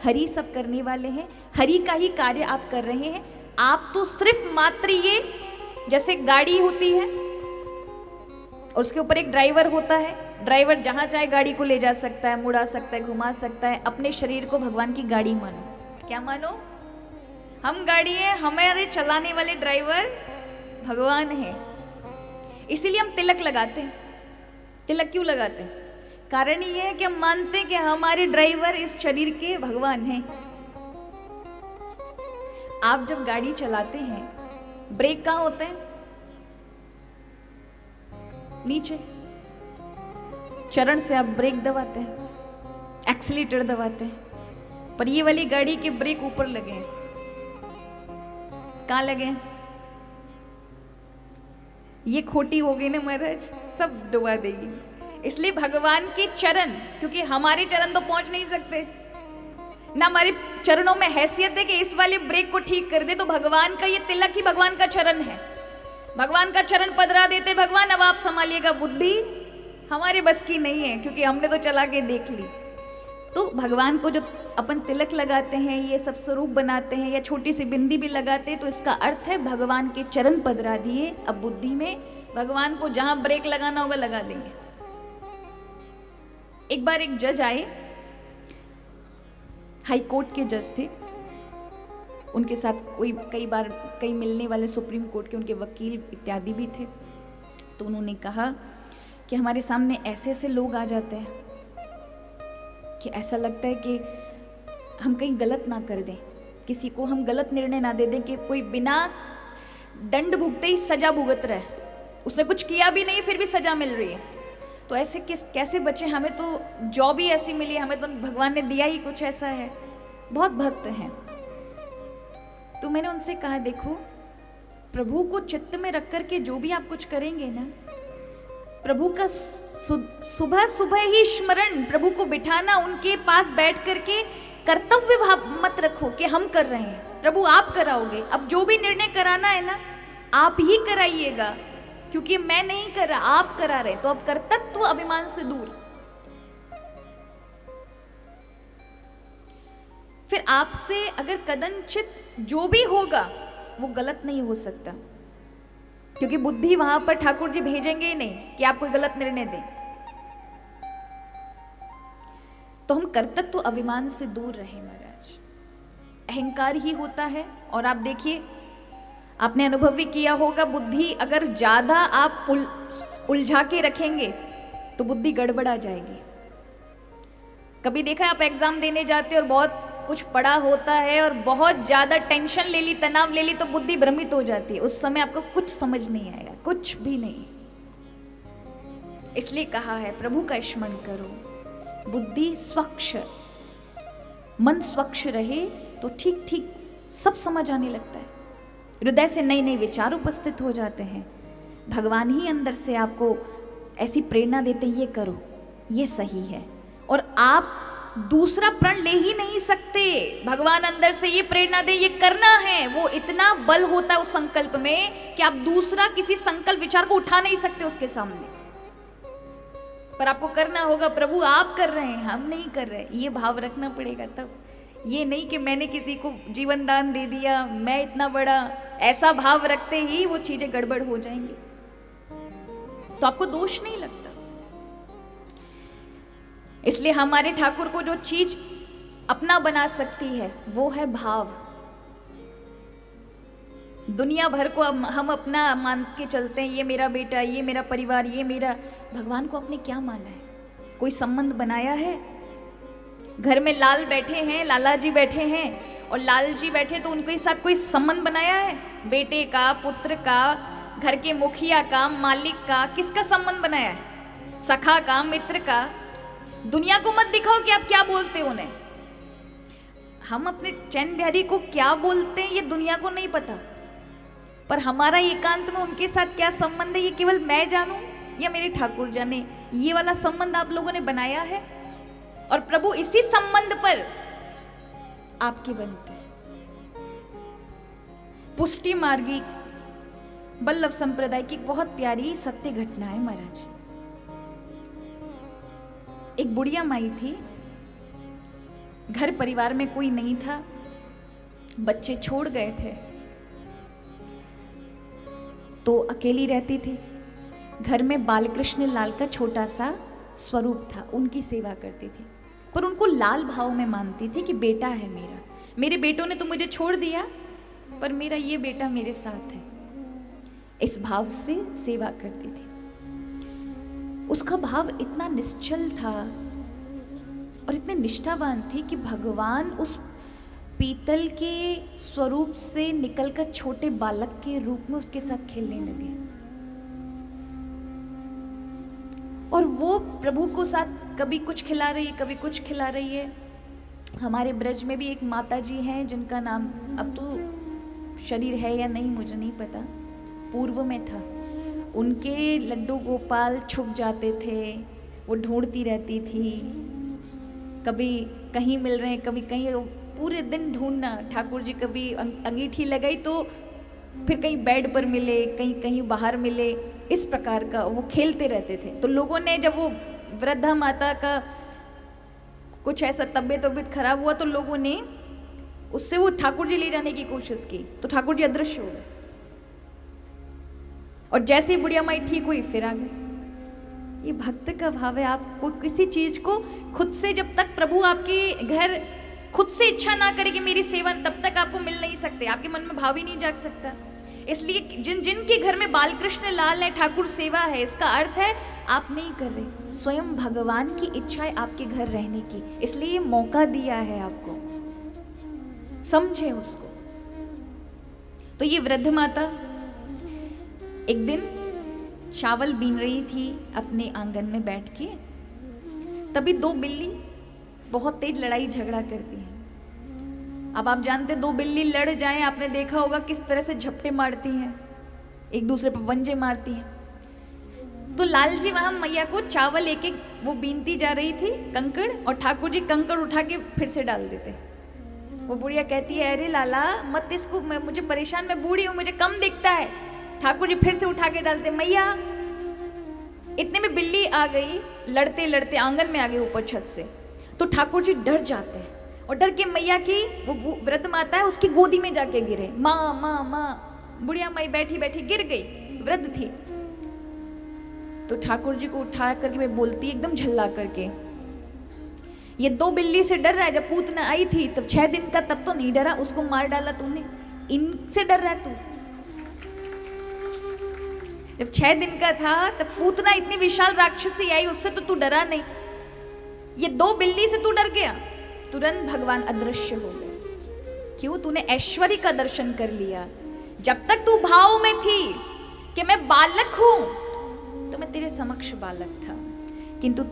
हरि सब करने वाले हैं, हरि का ही कार्य आप कर रहे हैं। आप तो सिर्फ मात्र ये, जैसे गाड़ी होती है और उसके ऊपर एक ड्राइवर होता है, ड्राइवर जहां चाहे गाड़ी को ले जा सकता है, मुड़ा सकता है, घुमा सकता है। अपने शरीर को भगवान की गाड़ी मानो। क्या मानो? हम गाड़ी है, हमारे चलाने वाले ड्राइवर भगवान है। इसीलिए हम तिलक लगाते हैं। तिलक क्यों लगाते हैं? कारण ये है कि हम मानते हैं कि हमारे ड्राइवर इस शरीर के भगवान हैं। आप जब गाड़ी चलाते हैं, ब्रेक कहां होते हैं? नीचे। चरण से आप ब्रेक दबाते हैं, एक्सीलेटर दबाते हैं, पर ये वाली गाड़ी के ब्रेक ऊपर लगे हैं। कहां लगे हैं? ये खोटी हो गई ना महाराज, सब डुबा देगी। इसलिए भगवान के चरण, क्योंकि हमारे चरण तो पहुंच नहीं सकते ना, हमारे चरणों में हैसियत है कि इस वाले ब्रेक को ठीक कर दे, तो भगवान का ये तिलक ही भगवान का चरण है। भगवान का चरण पधरा देते, भगवान अब आप संभालिएगा। बुद्धि हमारे बस की नहीं है, क्योंकि हमने तो चला के देख ली। तो भगवान को जब अपन तिलक लगाते हैं, ये सब स्वरूप बनाते हैं, या छोटी सी बिंदी भी लगाते हैं, तो इसका अर्थ है भगवान के चरण पधरा दिए। अब बुद्धि में भगवान को जहां ब्रेक लगाना होगा लगा देंगे। एक बार एक जज आए, हाई कोर्ट के जज थे, उनके साथ कई मिलने वाले सुप्रीम कोर्ट के उनके वकील इत्यादि भी थे। तो उन्होंने कहा कि हमारे सामने ऐसे ऐसे लोग आ जाते हैं कि ऐसा लगता है कि हम कहीं गलत ना कर दें, किसी को हम गलत निर्णय ना दे दें, कि कोई बिना दंड भुगते ही सजा भुगत रहा है, उसने कुछ किया भी नहीं फिर भी सजा मिल रही है। तो ऐसे कैसे बचे? हमें तो जॉब ही ऐसी मिली, हमें तो भगवान ने दिया ही कुछ ऐसा है। बहुत भक्त हैं। तो मैंने उनसे कहा, देखो, प्रभु को चित्त में रख करके जो भी आप कुछ करेंगे ना, प्रभु का सुबह सुबह ही स्मरण, प्रभु को बिठाना, उनके पास बैठ करके कर्तव्य भाव मत रखो कि हम कर रहे हैं, प्रभु आप कराओगे। अब जो भी निर्णय कराना है ना, आप ही कराइएगा, क्योंकि मैं नहीं कर रहा, आप करा रहे। तो अब कर्तृत्व अभिमान से दूर। फिर आपसे अगर कदनचित जो भी होगा वो गलत नहीं हो सकता, क्योंकि बुद्धि वहां पर ठाकुर जी भेजेंगे ही नहीं कि आप कोई गलत निर्णय दें। तो हम कर्तृत्व अभिमान से दूर रहे महाराज। अहंकार ही होता है। और आप देखिए, आपने अनुभव भी किया होगा, बुद्धि अगर ज्यादा आप उलझा के रखेंगे तो बुद्धि गड़बड़ा जाएगी। कभी देखा है, आप एग्जाम देने जाते और बहुत कुछ पढ़ा होता है और बहुत ज्यादा टेंशन ले ली, तनाव ले ली, तो बुद्धि भ्रमित हो जाती है। उस समय आपको कुछ समझ नहीं आएगा, कुछ भी नहीं। इसलिए कहा है प्रभु का स्मरण करो, बुद्धि स्वच्छ, मन स्वच्छ रहे तो ठीक ठीक सब समझ आने लगता है। हृदय से नए नए विचार उपस्थित हो जाते हैं। भगवान ही अंदर से आपको ऐसी प्रेरणा देते, ये करो, ये सही है। और आप दूसरा प्रण ले ही नहीं सकते। भगवान अंदर से ये प्रेरणा दे, ये करना है, वो इतना बल होता है उस संकल्प में कि आप दूसरा किसी संकल्प विचार को उठा नहीं सकते उसके सामने। पर आपको करना होगा, प्रभु आप कर रहे हैं, हम नहीं कर रहे, ये भाव रखना पड़ेगा। तब ये नहीं कि मैंने किसी को जीवन दान दे दिया, मैं इतना बड़ा, ऐसा भाव रखते ही वो चीजें गड़बड़ हो जाएंगी, तो आपको दोष नहीं लगता। इसलिए हमारे ठाकुर को जो चीज अपना बना सकती है वो है भाव। दुनिया भर को हम अपना मान के चलते हैं, ये मेरा बेटा, ये मेरा परिवार, ये मेरा। भगवान को आपने क्या माना है? कोई संबंध बनाया है? घर में लाल बैठे हैं, लाला जी बैठे हैं और लाल जी बैठे, तो उनके साथ कोई संबंध बनाया है? बेटे का, पुत्र का, घर के मुखिया का, मालिक का, किसका संबंध बनाया है? सखा का, मित्र का। दुनिया को मत दिखाओ कि आप क्या बोलते हो उन्हें। हम अपने चैन बिहारी को क्या बोलते हैं ये दुनिया को नहीं पता, पर हमारा एकांत में उनके साथ क्या संबंध है ये केवल मैं जानूं या मेरे ठाकुर जाने। ये वाला संबंध आप लोगों ने बनाया है और प्रभु इसी संबंध पर आपके बनते हैं। पुष्टि मार्गी बल्लभ संप्रदाय की बहुत प्यारी सत्य घटना है महाराज। एक बुढ़िया माई थी, घर परिवार में कोई नहीं था, बच्चे छोड़ गए थे, तो अकेली रहती थी। घर में बालकृष्ण लाल का छोटा सा स्वरूप था, उनकी सेवा करती थी, पर उनको लाल भाव में मानती थी कि बेटा है मेरा, मेरे बेटों ने तो मुझे छोड़ दिया, पर मेरा ये बेटा मेरे साथ है। इस भाव से सेवा करती थी। उसका भाव इतना निश्चल था और इतने निष्ठावान थी कि भगवान उस पीतल के स्वरूप से निकलकर छोटे बालक के रूप में उसके साथ खेलने लगे। और वो प्रभु को साथ कभी कुछ खिला रही है, कभी कुछ खिला रही है। हमारे ब्रज में भी एक माता जी हैं जिनका नाम अब तो शरीर है या नहीं मुझे नहीं पता, पूर्व में था। उनके लड्डू गोपाल छुप जाते थे, वो ढूंढती रहती थी, कभी कहीं मिल रहे हैं कभी कहीं, पूरे दिन ढूंढना। ठाकुर जी कभी अंगीठी लगाई तो फिर कहीं बेड पर मिले, कहीं कहीं बाहर मिले, इस प्रकार का वो खेलते रहते थे। तो लोगों ने जब वो वृद्धा माता का कुछ ऐसा तबीयत खराब हुआ तो लोगों ने उससे वो ठाकुर जी ले जाने की कोशिश की, तो ठाकुर जी अदृश्य हो गए। और जैसे ही बुढ़िया माई ठीक हुई फिर आ गए। ये भक्त का भाव है। आपको किसी चीज को खुद से, जब तक प्रभु आपके घर खुद से इच्छा ना करे कि मेरी सेवा, तब तक आपको मिल नहीं सकते, आपके मन में भाव ही नहीं जाग सकता। इसलिए जिनके घर में बालकृष्ण लाल है, ठाकुर सेवा है, इसका अर्थ है आप नहीं कर रहे, स्वयं भगवान की इच्छा है आपके घर रहने की, इसलिए मौका दिया है आपको, समझे उसको। तो ये वृद्ध माता एक दिन चावल बीन रही थी अपने आंगन में बैठ के, तभी दो बिल्ली बहुत तेज लड़ाई झगड़ा करती हैं। अब आप जानते, दो बिल्ली लड़ जाएं, आपने देखा होगा किस तरह से झपटे मारती हैं, एक दूसरे पर पंजे मारती हैं। तो लाल जी वहां मैया को चावल एक एक वो बीनती जा रही थी कंकड़, और ठाकुर जी कंकड़ उठा के फिर से डाल देते। वो बुढ़िया कहती है, अरे लाला मत इसको, मुझे परेशान, मैं बूढ़ी हूं, मुझे कम दिखता है। ठाकुर जी फिर से उठा के डालते। मैया, इतने में बिल्ली आ गई, लड़ते लड़ते आंगन में आ गई ऊपर छत से। तो ठाकुर जी डर जाते हैं और डर के मैया की, वो वृद्ध माता है, उसकी गोदी में जाके गिरे। माँ माँ माँ, बुढ़िया माई बैठी बैठी गिर गई, वृद्ध थी। तो ठाकुर जी को उठा करके मैं बोलती एकदम झल्ला करके, ये दो बिल्ली से डर रहा है, जब पूतना आई थी तब 6 दिन का, तब तो नहीं डरा, उसको मार डाला तूने, इनसे डर रहा है तू। जब 6 दिन का था तब पूतना इतनी विशाल राक्षसी आई, उससे तो तू डरा नहीं, ये दो बिल्ली से तू डर गया। तुरंत भगवान अदृश्य हो गए। क्यों? तूने ऐश्वर्य का दर्शन कर लिया। जब तक तू भाव में थी कि मैं बालक हूं, तो मैं तेरे समक्ष बालक था, किंतु